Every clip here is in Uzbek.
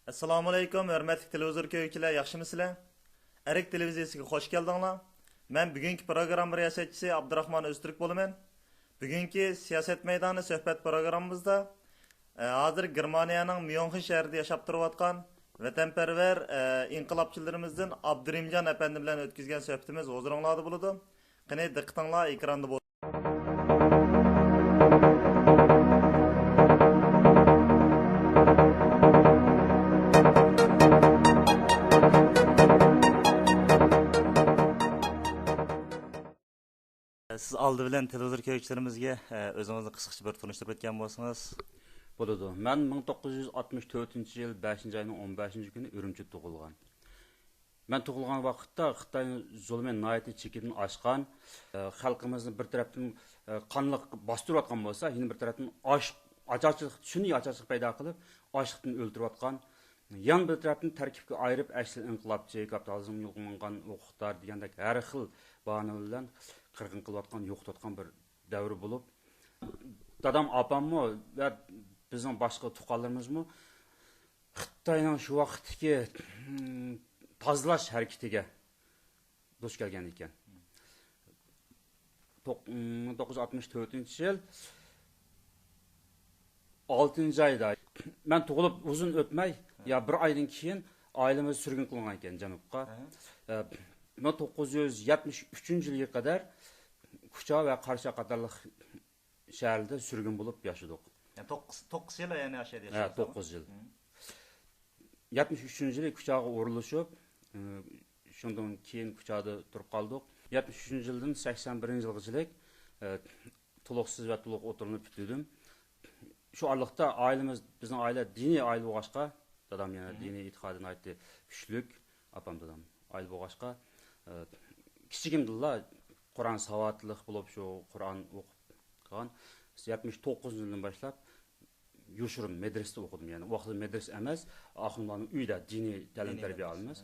Assalomu alaykum, hurmatli televizor ko'ruvchilar, yaxshimisizlar? Erik televiziyasiga xush keldinglar. Men bugungi programma riyosatchisi Abdurahmon O'ztürk bo'laman. Bugungi siyosat maydoni suhbat programmamizda hozir Germaniyaning Myunxen shahrida yashab turayotgan vatanparvar inqilobchilarimizdan Abdurimjon apandi bilan o'tkazgan suhbatimiz huzuringlarda bo'ladi. Qani diqqatinglar ekranda bo'lsin. Siz aldı bilen televizor ko'ruvchilarimizga o'zingizni qisqacha bir tanishtirib o'tgan bo'lsangiz bo'ladi. Men 1964-yil 5-oyning 15-kuni Urumchi tug'ilgan. Men tug'ilgan vaqtda Xitoyning zulmi nihoyatda chekidan oshgan, xalqimizni bir tarafdan qonliq bostirayotgan bo'lsa, yana bir tarafdan ocharchilik, shuni ocharchilik paydo qilib, ochlikdan o'ldirayotgan, yan bir tarafdan tarkibga ayirib, asli inqilobchi, kapitalizm yo'qolgan o'qitlar degandek har xil bahona bilan qirg'in qilayotgan, yo'qotayotgan bir davr bo'lib, dadam opammi va bizning boshqa tuqqanlarimizmi Xitoyning shu vaqtdagi tozalash harakatiga duch kelgan ekan. 1964-yil 6-oyda men tug'ilib uzun o'tmay, ya bir oydan keyin oilamiz surgun qilingan ekan janubga. 1973-yilga qadar Kucha va Qarshi qatorliq shaharda surgun bo'lib yashadik. Yani 9 yil yani aşağıda yaşadık. Evet, 9 yıl. 73-yili Kuchaga urilishib, shundan keyin Kuchada turib qoldik. 73-yildan 81-yilgacha to'liqsiz va to'liq o'tirinib bitirdim. Shu oraliqda oilamiz, bizning oila diniy oila bo'lg'achqa, dadam yana diniy e'tiqodini aytdi, kuchlik, opam dadam oila bo'lg'achqa, kichigimdilla Qur'on savodliq bo'lib shu Qur'on o'qib qolgan. 79-yildan boshlab yoshirin madrasada o'qidim, ya'ni vaqtida madras emas, oxirlarning uyida diniy ta'lim tarbiya olamiz.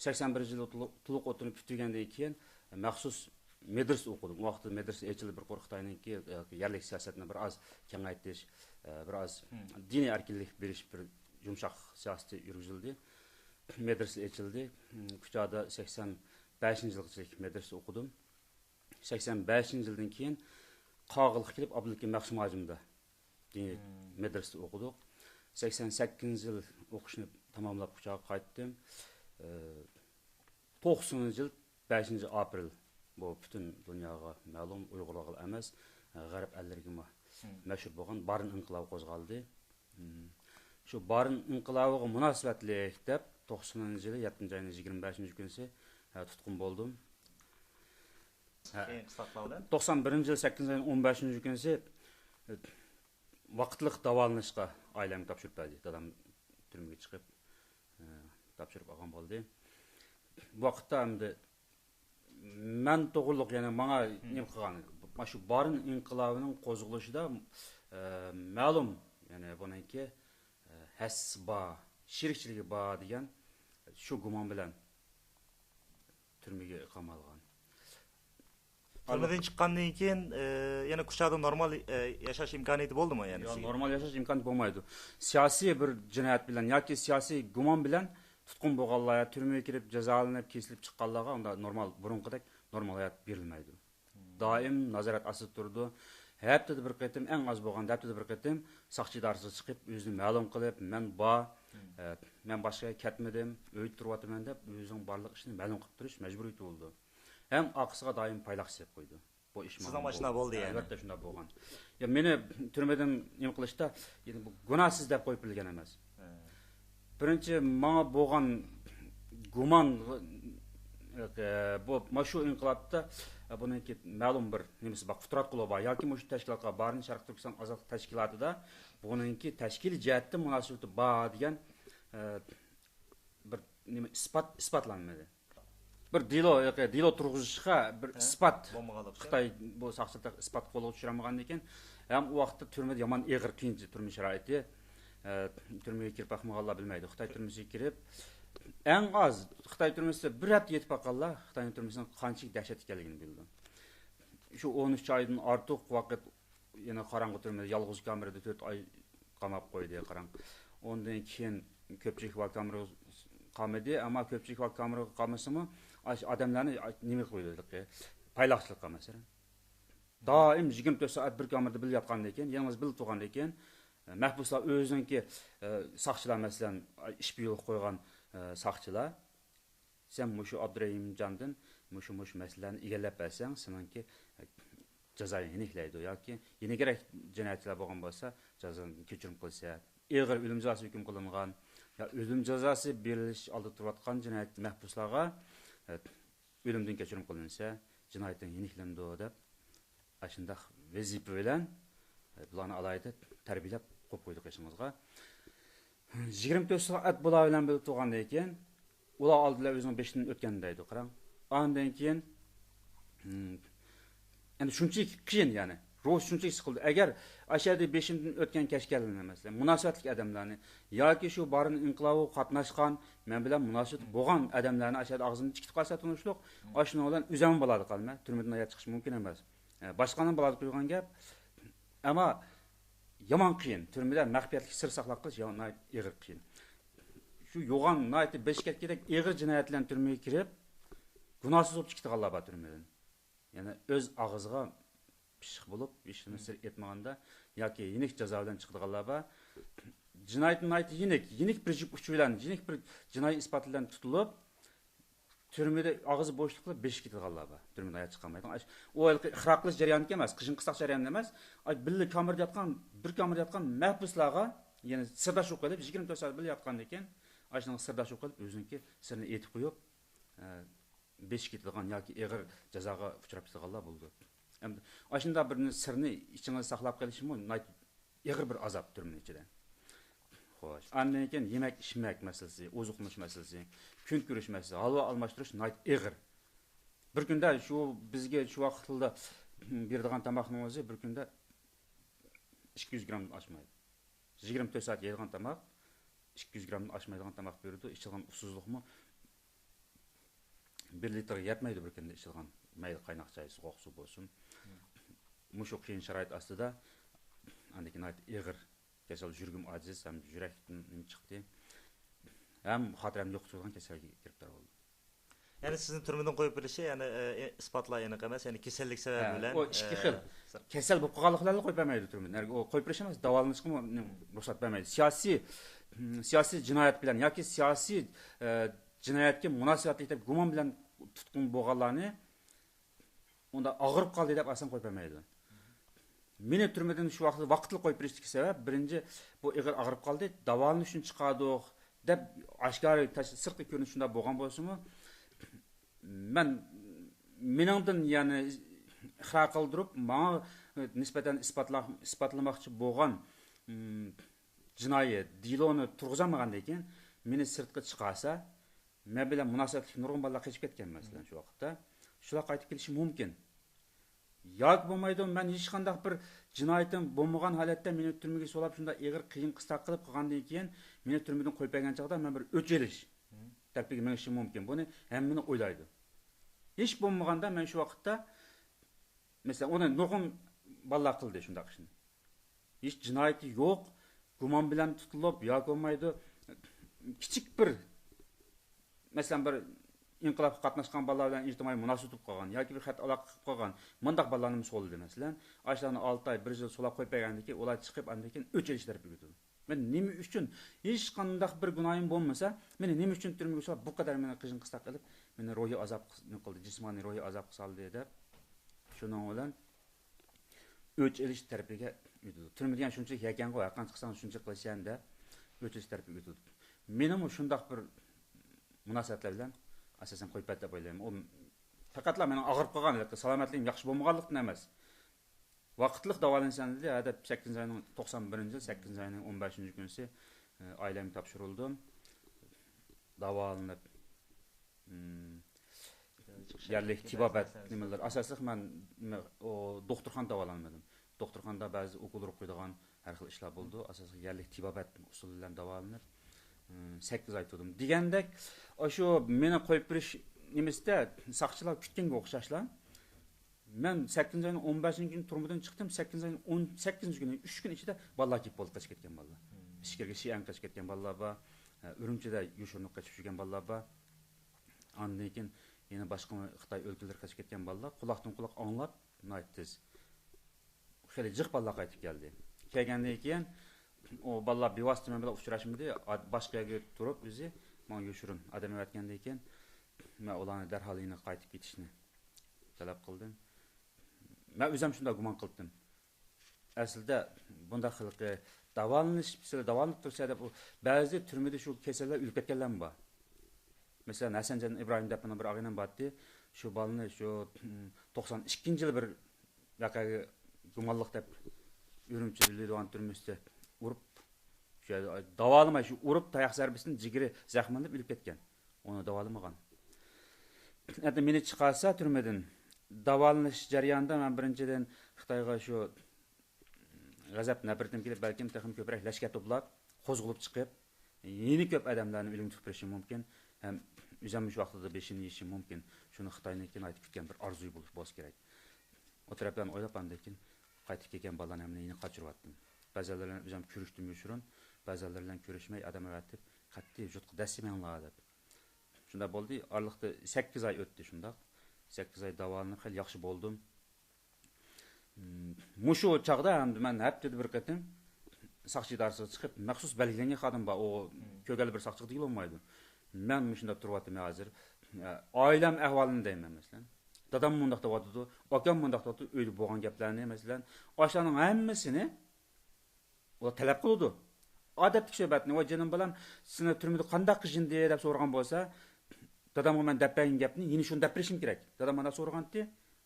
81-yilda to'liq o'tirib bitirgandan keyin maxsus madras o'qidim. Vaqtida madras echilib bir qo'rqitayniki yerlik siyosatni bir oz kengaytirish, bir oz diniy erkinlik berish bir yumshoq siyosat yurgizildi. Madras echildi. Kuchada 85-yilgacha madras o'qidim. 85-yildan keyin Qog'ilga kelib Abdulhakim Maqsumajimda diniy madrasada o'qidik. 88 yil o'qishni tamomlab Kuchaga qaytdim. 90-yil 5-aprel bu butun dunyoga ma'lum, Uyg'urlarga emas, g'arb ellarga mashhur bo'lgan Barin inqilobi qo'zg'aldi. Shu Barin inqilobiga munosabatli deb 90-yil 7-oyning 25-kunisi tutqun bo'ldim. 91-yil 8-oyning 15-kunisi vaqtliq davolanishga oilamga topshirib berdi. Dadam turmaga chiqib topshirib olgan bo'ldi. Vaqtda endi men to'g'riliq yana menga nima qilgan, mana shu Barin inqilobining qo'zg'alishida ma'lum, ya'ni buniki hasba, shirikchiligi bor degan shu gumon bilan turmaga qamalgan. Turmadan chiqqandan keyin yana Kuchada normal yashash imkoniyati bo'ldimi yani? Yo'q, normal yashash imkoni bo'lmaydi. Siyosiy bir jinoyat bilan yoki siyosiy gumon bilan tutqun bo'lganlar, turmaga kirib jazolanib, kesilib chiqqanlarga unda normal burunqidek normal hayot berilmaydi. Doim nazorat ostida turdi. Haftada bir qatim, eng oz bo'lganda haftada bir qatim soqchi idorasiga chiqib, o'zini ma'lum qilib, men boshqa ketmadim, uyda turyapman deb o'zining barliq ishini ma'lum qilib turish majburiyati bo'ldi. Hem aqsiga doim payloq sep qo'ydi. Bu ish sizning mashina bo'ldi yani. Albatta shunda bo'lgan. Ya meni turmadan nima qilishda, yani bu gunohsiz deb qo'yib bilgan emas. Birinchi menga bo'lgan gumon bu mashu inqilobda buniki ma'lum bir nimasi bor, Qudrat Qulova yoki mushu tashkilotga Barin Sharq Turkiston ozodlik tashkilotida buniki tashkiliy jihatdan munosabati bor degan bir nima isbotlanmadi. Bir dilo turg'izishga bir isbot Xitoy bu soqchilik isbot qo'lga tushirmagan ekan, ham u vaqtda turmada yomon ig'ir qiyin turmush sharoiti, turmaga kirib baxmaganlar bilmaydi. Xitoy turmasiga kirib eng oz Xitoy turmasida bir hafta yetib qolganlar Xitoy turmasining qanchalik dahshat ekanligini bildi. Shu 13 oydan ortiq vaqt yana qorong'u turmada yolg'iz kamerada 4 oy qamab qo'ydi qarang. Ondan keyin ko'pchilik vaqt kamerada qolmadi, ammo ko'pchilik vaqt kamerada qolmasimi, odamlarni nima qo'ydi? Payloqchilikqa masalan. Doim 24 soat bir kamerada bil yotgandan keyin, yalnız bil turgandan keyin mahbuslar o'ziniki saqchilar masalan ish buyruq qo'ygan saqchilar sen mushu Abdurahimjondan mushu masalalarni egallab bersang, seningki jazoing yeniklaydi yoki yana kerak jinoyatchilar bo'lgan bo'lsa, jazoni kechirim qilsa, og'ir o'lim jazosi hukm qilingan ya o'lim jazosi berilish oldida turayotgan jinoyat mahbuslarga o'limdan kechirim qilinsa, jinoyatdan yeniklandi deb ashundaq vazifa bilan bularni alayda tarbiyalab qo'yib qo'ydik ishimizga. 24 soat bular bilan bilib turgandan keyin ular oldilar o'zining beshidan o'tgan deydi, qarang. Ondan keyin yani shunchalik qiyin yani. Ro'z shunchalik siqildi. Agar ashadi beshimdan o'tgan kashkallarni masalan, munosabatli odamlarni yoki shu barin inqilobi qatnashgan, men bilan munosabat bo'lgan odamlarni ashadi og'zini tikib qolsa tunishliq, ashuna bilan o'zim bo'ladi qolma, turmadan ayat chiqish mumkin emas. Boshqaning bo'ladi qo'ygan gap. Ammo yomon qiyin. Turmada maxfiyatlik sir saqlab qilish yomon og'ir qiyin. Shu yo'g'on nayti beshkatgidek og'ir jinoyatlarni turmaga kirib, gunohsiz bo'lib chiqdiganlar bor turmadan. Ya'ni o'z og'ziga pishiq bo'lib, ishini sir etmaganda yoki yenik jazo bilan chiqdiganlar bor. Jinoyatni nayti yenik bir uch bilan, yenik bir jinoiy isbot bilan tutilib, turmada og'iz bo'shliq qilib beshik ketganlar bor. Turmadan ayt chiqolmaydi. O ixroq qilish jarayoni emas, qishin qisaq jarayoni emas. Birli kamerada yotgan, bir kamerada yotgan mahbuslarga, ya'ni sirdoshlik qilib 24 soat birga yotgandan keyin, ashning sirdoshlik qilib o'ziniki sirni aytib qo'yib, beshik ketilgan yoki og'ir jazoga uchrab ketganlar bo'ldi. Endi ashunda bir sirni ichingizda saqlab qolishmi, og'ir bir azob turmning ichida. Xo'sh, andan keyin yemak ichmak masalasi, ozuqlash masalasi, kun ko'rish masalasi, halva almashtirish og'ir. Bir kunda shu bizga shu vaqtda beradigan tamoqning o'zi bir kunda 200 gram oshmaydi. 24 soat yeydigan tamoq 200 gram oshmaydigan tamoq berdi. Ichilgan usuzlikmi 1 litr yetmaydi bir kunda ichilgan. Mayli qaynoq choy, sovuq suv bo'lsin. Mushu qiyin sharoit ostida andan og'ir kasal yurgim ojiz, ham yurakdan chiqdi. Ham xotiram yo'q turgan kasalga kiribdi bo'ldi. Yani sizin turmadan qo'yib berishi, yani isbotlar aniq emas, yani kasallik sababi bilan. O ikki xil. Kasal bo'lib qolganliklarni qo'yib bermaydi turmadan. O qo'yib berish emas, davolanishga ruxsat bermaydi. Siyosiy jinoyat bilan yoki siyosiy jinoyatga munosabatli deb gumon bilan tutqun bo'lganlarni unda og'irib qoldi deb asan qo'yib bermaydi. Meni turmadan shu vaqtli qo'yib berishdagi sabab birinchi bu og'irib qoldi, davolanish uchun chiqadiq deb oshkora sirtqi ko'rinish shunda bo'lgan bo'lsa-mu, meningdan ya'ni ixro qildirib, menga nisbatan isbotlamoqchi bo'lgan jinoiy diloni turg'izamagandan keyin meni sirtqa chiqarsa, men bilan munosabatli nurg'un bolalar qochib ketgan masalan shu vaqtda. Shular qaytib kelishi mumkin. Yo'q bo'lmaydi, men hech qanday bir jinoyatim bo'lmagan holatda meni turmaga solib shunda og'ir qiyin qisqa qilib qilgandan keyin meni turmadan qo'yib bergan chaqda men bir o'chilish tarpiga menishi mumkin. Buni hammani o'ylaydi. Hech bo'lmaganda men shu vaqtda masalan uni nurg'un bolalar qildi shunda ishni. Hech jinoyati yo'q, gumon bilan tutilib, yo'q bo'lmaydi. Kichik bir masalan bir inqilobga qatnashgan bolalar bilan ijtimoiy munosabat qilgan yoki bir xat aloqa qilib qolgan mundaq bolalarni soldi masalan. Ashlarni 6 oy 1 yil solab qo'yib bergandan keyin ular chiqib andan keyin o'chilish tarafiga o'tdi. Men nima uchun hech qanday bir gunohim bo'lmasa, meni nima uchun turmaga solib bu qadar meni qiyin qisqa qilib, meni ruhiy azob qildi, jismoniy ruhiy azob qildi deb shuning bilan o'chilish tarafiga o'tdi. Turmadan shunchalik yakanga yaqin chiqsang shuncha qilishanda o'chilish tarafiga o'tdi. Mening shundaq bir munosabatlar bilan asosan qo'yib deb o'ylayman. U faqatla meni og'irib qolgan, salomatligim yaxshi bo'lmaganlikdan emas. Vaqtliq davolansan dedi, hada 8 oyning 91-yil 8 oyning 15-kunisi oilamga topshirildim. Davolanib yerlik tibobat nimalar asosliq men o doktorxonada davolanmadim. Doktorxonada ba'zi o'qilib qo'ydigan har xil ishlar bo'ldi. Asosliq yerlik tibobat usuli bilan davolanib 8 oy turdim. Degandek, shu meni qo'yib berish nimasida saqchilar kutganga o'xshashlar. Men 8 oyning 15-kuni turmadan chiqdim. 8 oyning 18-kuni 3 kun ichida bolalar kelib bo'lib qochib ketgan bolalar. Ishga shiyan qochib ketgan bolalar bor. Ürümchida yoshirib qochib yurgan bolalar bor. Andan keyin yana boshqa Xitoy o'lkalarga qochib ketgan bolalar quloqdan quloq anglab, aytdiz. Xeyli jiq bolalar qaytib keldi. Kelgandan keyin o bolalar bevosita men bilan uchrashmadi, boshqa yerga turib o'zi men yoshirin odam aytgandan keyin men ularni darhol yana qaytib ketishni talab qildim. Men o'zim shunday gumon qildim. Aslida bunday xilqi davolanib tursa deb ba'zi turmada shu kasallar o'lib ketganlar bor. Mesela Hasanjon Ibrohim deb bir og'inam bordi. Shu bolani shu 92-yil bir vaqaga gumonliq deb Ürümchilik turmusida urib, shu davolamay shu urib tayoq zarbasidan jigiri zaxmlanib o'lib ketgan. Uni davolamagan. Endi meni chiqarsa turmadan davolanish jarayonida men birinchidan Xitoyga shu g'azab nafratim kelib, balkim texnik ko'proq lashkar to'plab, qo'zg'ilib chiqib, yeni ko'p odamlarni o'limga tupurishi mumkin. Ham o'zim shu vaqtda beshini yeyishim mumkin. Shuni Xitoynikidan aytib ketgan bir orzu bo'lishi kerak. O tarafdan o'ylagandan keyin qaytib kelgan bolalarni ham yeni qochiryaptim. Ba'zilarni o'zim ko'rishdim yoshirin, ba'zilar bilan ko'rishmay odam aytib, qattiq jutqi dasimanglar deb. Shunda bo'ldi, oraliqda 8 oy o'tdi shunda. 8 oy davolanib, xil yaxshi bo'ldim. Mushu chaqda ham men haftada bir qatim saqchi darsiga chiqib, maxsus belgilangan xodim bor. O ko'gal bir saqchi deyil olmaydi. Men shunda turyaptim hozir. Oilam ahvolini deyman masalan. Dadam mundaq deyapti, akam mundaq deyapti, uyda bo'lgan gaplarni masalan, oshlarning hammasini ular talab qildi. Odatda suhbatni, "Voy jinim bilan, sizni turmada qanday qilindi?" deb so'ragan bo'lsa, dadamga men deb bergan gapni yeni shuni deb berishim kerak. Dadam mana so'ragandi,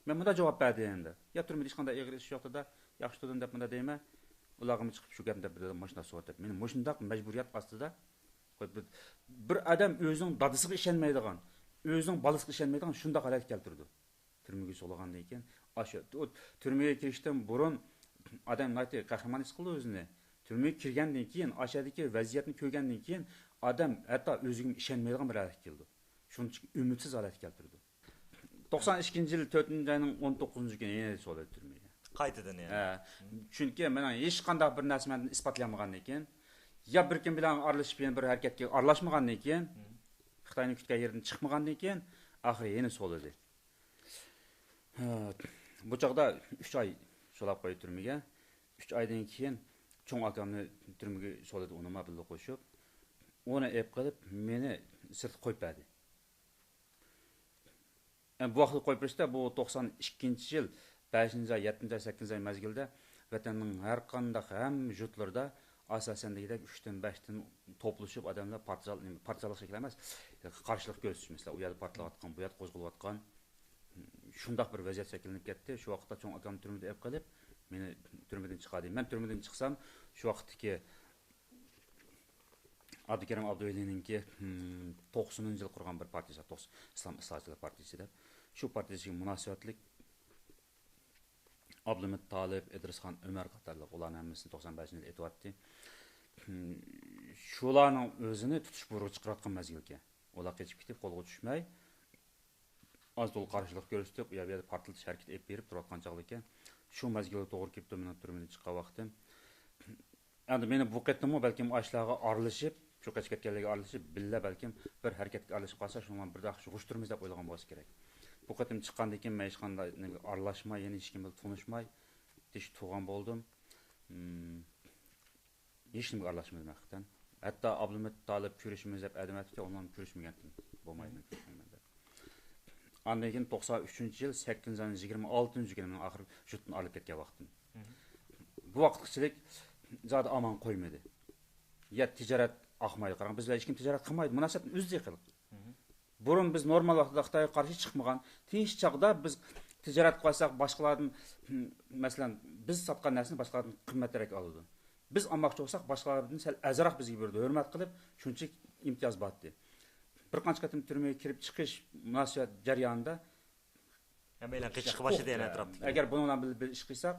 men bunda javob berdim endi. Ya turmada hech qanday ig'ir ish yo'qda, yaxshi turdim deb bunda deyman. Ularga chiqib shu gapni deb dedim, mashina so'rab. Meni mushundaq majburiyat ostida bir odam o'zining dadasiga ishonmaydigan, o'zining bolasiga ishonmaydigan shunda holat keltirdi. Turmaga so'lagandan keyin, o'sha turmaga kirishdan burun odam nati qahramon his qildi o'zini. Turmaga kirgandan keyin, o'shadagi vaziyatni ko'rgandan keyin odam hatto o'ziga ishonmaydigan bir holat keldi. Shuning uchun umidsiz holat keltirdi. 92-yil 4-oyning 19-kuni yana so'ladi turmaga. Qaytadan yani. Chunki men hech qanday bir narsani isbotlamagandan keyin, ya bir kim bilan aralashib bir harakatga aralashmagandan keyin, Xitoyning kutgan yeridan chiqmagandan keyin, oxiri yana so'ladi. Bu chaqda 3 oy so'lab qo'yib turmaga. 3 oydan keyin cho'ng akamni turmaga so'ladi, uni mobilga qo'shib, uni ep qilib meni sirt qo'yib berdi. Bu vaqtda qo'yib berishda bu 92-yil 5-oy, 7-oy, 8-oy mezgilda vatanning har qanday ham jutlarda asosan degidek 3dan 5dan to'plashib odamlar partiyalik shakl emas, qarshilik ko'rsatishmoqlar. U yerda partiyalayotgan, bu yerda qo'zg'alayotgan shundoq bir vaziyat shakllanib ketdi. Shu vaqtda cho'ng akam turmada ep qilib, meni turmadan chiqardi. Men turmadan chiqsam, shu vaqtdagi Abdukarim Abdualininki 90-yil qurgan bir partiyasi, Islom Islohchilar partiyasi deb. Shu partiyasiga munosabatlik Abdulmit Talib, Idrisxon Umar qatorliq ularning hammasini 95-yil etyapti. Shularning o'zini tutish buyrug'i chiqarayotgan mazgilga. Ular ketib ketib qo'lga tushmay, az-to'la qarshilik ko'rsatib, u yerda portlatish harakati olib berib turayotgan chog'da ekan. Shu mazgilga to'g'ri kelib men turmadan chiqqan vaqtim. Endi meni bu qetdimi balkim ashlarga aralashib, shu qochib ketganlarga aralashib, billa balkim bir harakatga aralashib qolsa, shundan bir daqiqa g'ushtirmiz deb o'ylagan bo'lsa kerak. Bu qatim chiqqandan keyin men hech qanday aralashmay, yana hech kim bilan tanishmay, tish tug'an bo'ldim. Hech kimga aralashmadim haqiqatan. Hatto Abdulmit Talib ko'rishimiz deb adamatga ondan ko'rishmagandim. Bo'lmaydi ko'rishmayman deb. Andan keyin 93-yil 8-oyning 26-kuni men oxir jutni olib ketgan vaqtim. Bu vaqtchilik zot aman qo'ymadi. Ya tijorat oqmaydi. Qarang, bizlar hech kim tijorat qilmaydi. Munosabatni o'zida qilib. Burun biz normal vaqtda Xitoyga qarshi chiqmagan, tinch chaqda biz tijorat qilsak boshqalardan masalan biz sotgan narsani boshqalardan qimmatroq oladi. Biz olmoqchi bo'lsak boshqalardan sal azroq bizga berdi, hurmat qilib, shuncha imtiyoz berdi. Bir qancha qatim turmaga kirib chiqish munosabat jarayonida hammalar qichiqib boshladi yana atrofda. Agar buni bilan bir ish qilsak,